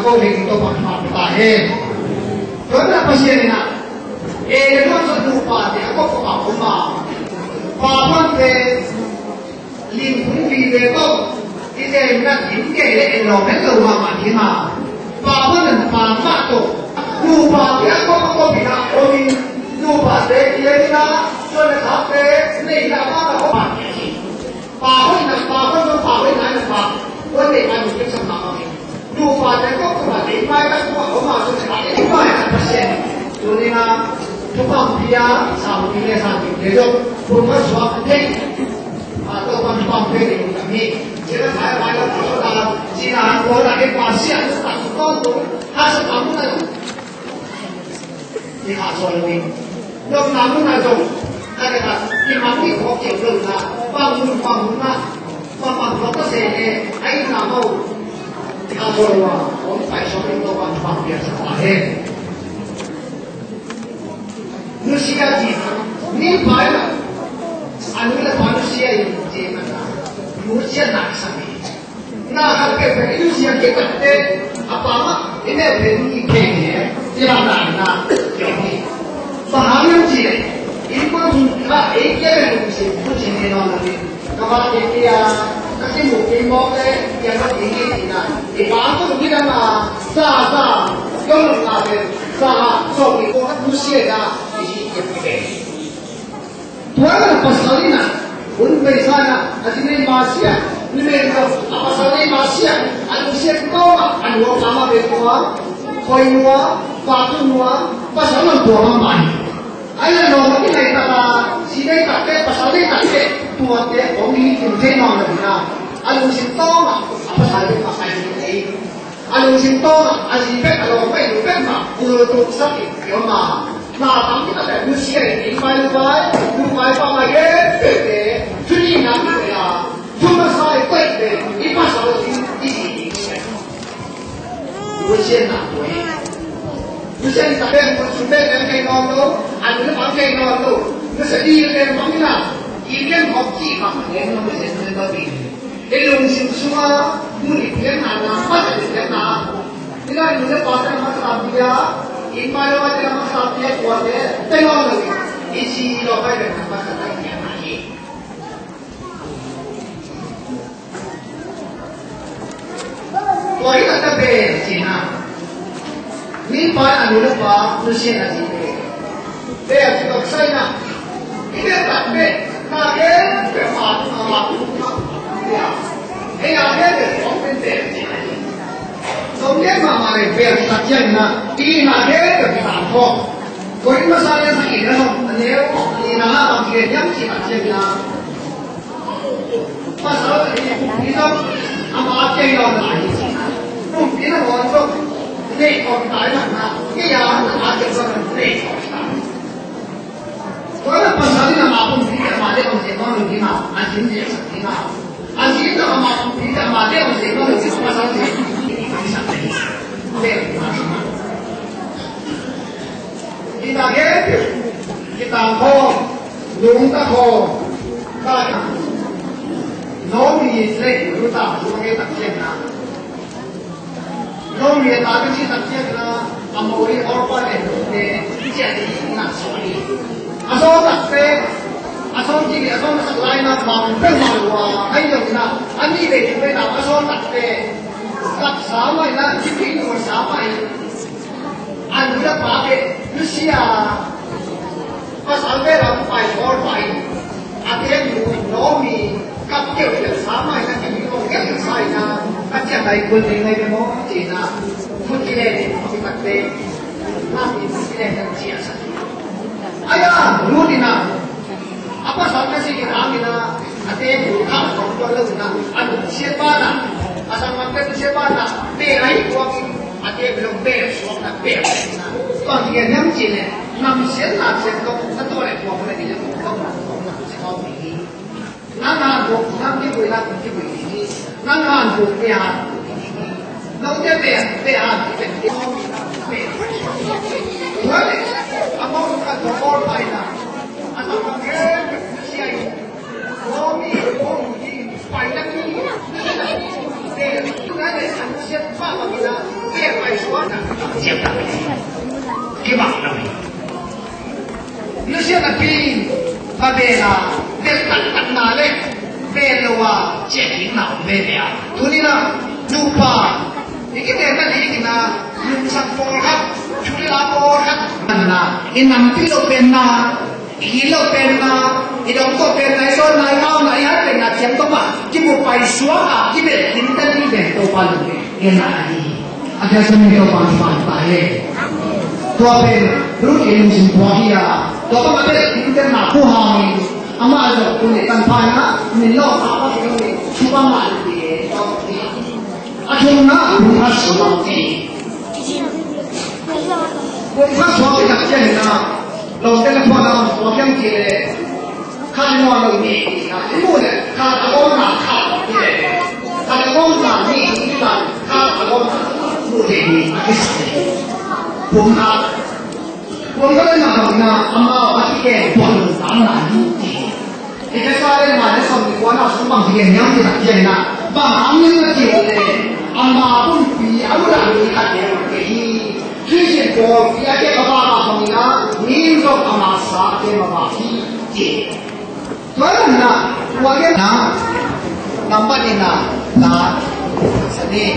cô thì tôi còn học tại hết đó là cái gì này nè nó sẽ đủ bà thì có của bảo cũng mà bà phân về liên cũng vì về có cái này là những cái để nó hết rồi mà thì mà bà phân là bà mát tổ đủ bà thì có bị nào ôi đủ bà để kia ra cho nên là cái này là có bà phân là bà phân là bà bên này là bà vấn đề này mình sẽ làm gì dù bà sẽ có cái mà đến mai các bạn có mà sẽ làm cái bài là phát hiện cho nên là chúng ta bây giờ sau khi nghe sang thì được không có số cái tôi còn về để làm gì chỉ là phải là chỉ là có là cái quan hệ nó tạo con rồi hai sản phẩm này thì họ rồi mình đông lắm là dùng cái là cái mà cái có kiểu được là bằng là bằng nó có thể anh làm đâu thì họ rồi mà cũng phải so với tôi bằng việc là hết Rusia gì ni phải là anh là Rusia gì mà Rusia nặng sao na cái Rusia cái vấn đề apa mà cái này về những cái này thì làm là kiểu gì và hàng năm gì 이거 다 얘기를 무슨 내놓는 그가 얘기야 같이 먹긴 먹에 얘가 얘기했나 이 마음도 우리가 싸싸 영을 가면 싸 저기고 무시해가 이게 도와가 파살이나 운배사나 아직은 마시야 우리는 파살이 마시야 안 무시해 또가 안 오가마 베고와 거의와 바투와 파살은 도와 많이 ai nói cái này là gì đây cả cái và sau đây cả cái tuột cái có nghĩ tìm thế nào là gì nào anh muốn xin to mà và sau đây mà phải như thế anh muốn xin to mà anh gì biết là phải được biết mà vừa tụt sắc thì mà tắm cái là muốn xia thì phải vào mà cái chú ý làm cái là chúng ta sai quay để đi bắt sau đi gì muốn xia nào vậy Bukan sampai sampai dengan kain nol, anu nak kain nol tu, mesti dia kain mana? Ikan hoki mah, yang nama saya tahu ni. Elong semua muli dia mana, apa dia mana? Bila dia pasal masalah dia, iman dia masalah dia kuat dia, tengok lagi. Isi lokai dia masalah dia lagi. Kau ini tak berzina. Ni phải là người nước Pháp, nó xem là gì vậy? Đây là chỉ có xây nào? Cái việc đặt về là cái phạt mà cũng không cái nào cái phóng bên tiền gì này? Không biết mà để việc đặt chân là đi là cái việc làm không? Có những cái sai nó gì nữa không? Nếu thì là bằng tiền nhắm chỉ đặt chân là mà sao thì đi đâu? Mà chơi nó là gì? Không biết là còn không? Này còn tại là cái nhà là cho nên này có là phần lớn là mà không biết mà để không thể có được thế nào anh chính gì thế nào anh chính là mà không biết mà để không thể có được cái sao thì ta cái ta khô đúng ta khô ta nó bị lệ của ta chúng cái tập trên nào nó người ta cái gì tập trên là amori orpa này để chạy đi nặng sỏi aso tập về aso chỉ aso nó sắp lại là bằng cái màu và hay dùng là anh đi về thì bây giờ aso tập về tập sáu ngày là chỉ tính của sáu ngày anh đã bảo về Lucia và sáu ngày là phải có phải anh em nó bị cắt kiểu là sáu ngày là chỉ có cái sai là các trẻ này quân thì ngay cái món chỉ là phút kia này thì mặt về làm gì phút kia này chia sẻ ai à luôn đi nào apa sampai sih kita ambil ada yang bukan kontrol itu nah ada siapa nak asal makan siapa nak berai kuat ada yang belum beres kuat nak beres nah kalau dia nyam cina nam sen nak sen kau satu orang kuat lagi yang kau nak kau ini nana buat nam dia boleh ini nana buat dia nó dia dia boleh apa bukan kontrol lain lah asal makan siapa Kami phải đăng ký để chúng ta để sản xuất phát và bây giờ 接打的，给忘了没？有些个病，他别啦，别等哪嘞，别了啊，接听脑别了，图你呢，路吧，你给别那里呢，路上波ครับชุดลาโบครับนั่นนะอินนำที่เราเป็นนะอีเราเป็นนะอีเราก็เป็นในโซนในเอาในฮัทเป็นนะเสียงตัวมาที่บุกไปสวะที่เป็นทิ้งตั้งที่เป็นตัวปันเลยเอ็นอะไรอาจารย์สมัยตัวปันไปเลยตัวเป็นรู้เองสิ่งตัวเฮียตัวก็มาเป็นทิ้งตั้งหน้าผู้หางอามาจะคุณเนี่ยตั้งพายนะมีโลกอาว่าเป็นชุบมาดีอาชงนะคุณพัชรดีผมพัชรดีกับเจ้านะเราเป็นพอเราตัวยังเจริญข้ามัวเราเนี่ยนะที่พูดเนี่ยข้าตะโกนหนาข้าเนี่ยข้าตะโกนหนานี่ที่นั่นข้าตะโกนหนาพูดเองที่สุดผมก็เลยมาทำงานอามาว่าที่แกปวดหลังหลังนี่ไอ้เจ้าเรื่องมาเนี่ยสมัยก่อนเราสมัยเรียนยังที่ตัดเจนนะบางครั้งนี่ก็เจอเลยอามาพุ่งปีเอาหลังนี่ขัดเดียวกันที่เช่นตัวที่อาจจะมาบ้าตรงนี้นะนี่ก็อามาสาเจมาบ้าที่เจตัวนั้นนะว่าแกนะนับวันนี้นะนะสนิท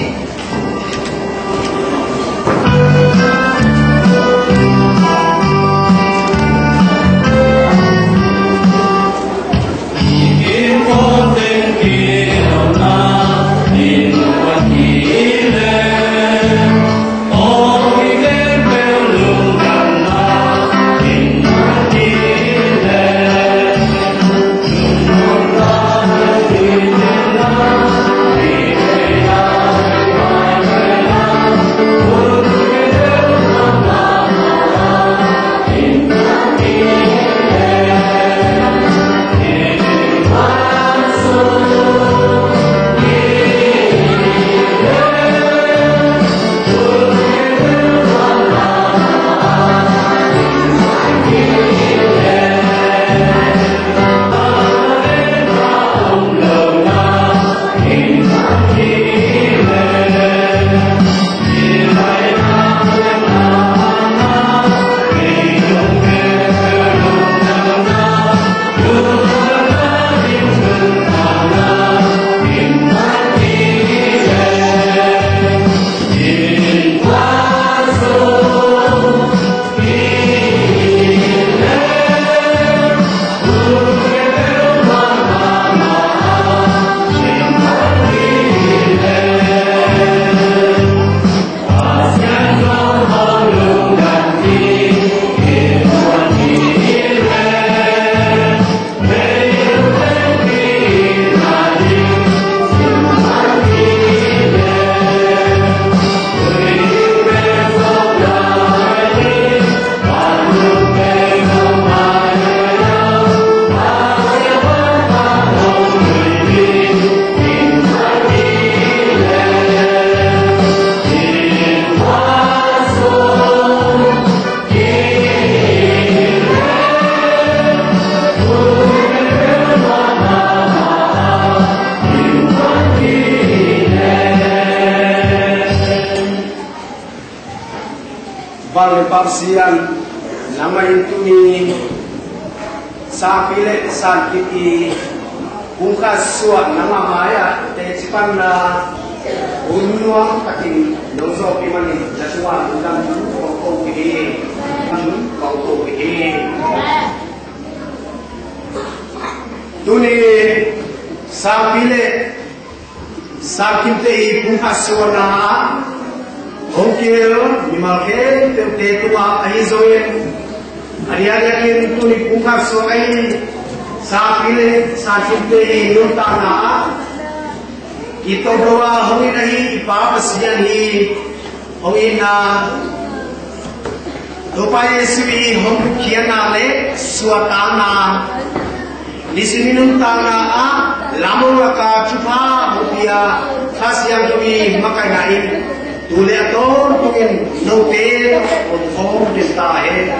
Parsian nama itu ni sapile sakiti bungkas suat nama maya tecipan na unuang pating doso pimani jasua udang kau pihi kau pihi tuni sapile sakite bungkas suat na Ongkir dimalken tetua aizoen ariaga kin tuni buka soai sapile sakite nurtana kita doa hongi nahi ipapasian hi hongi na dopaye sui hong kiana le suatana di sini nurtana a lamu ka chupa mupia khasiang tumi makai nain Tule aton tungin no pe on home desta hai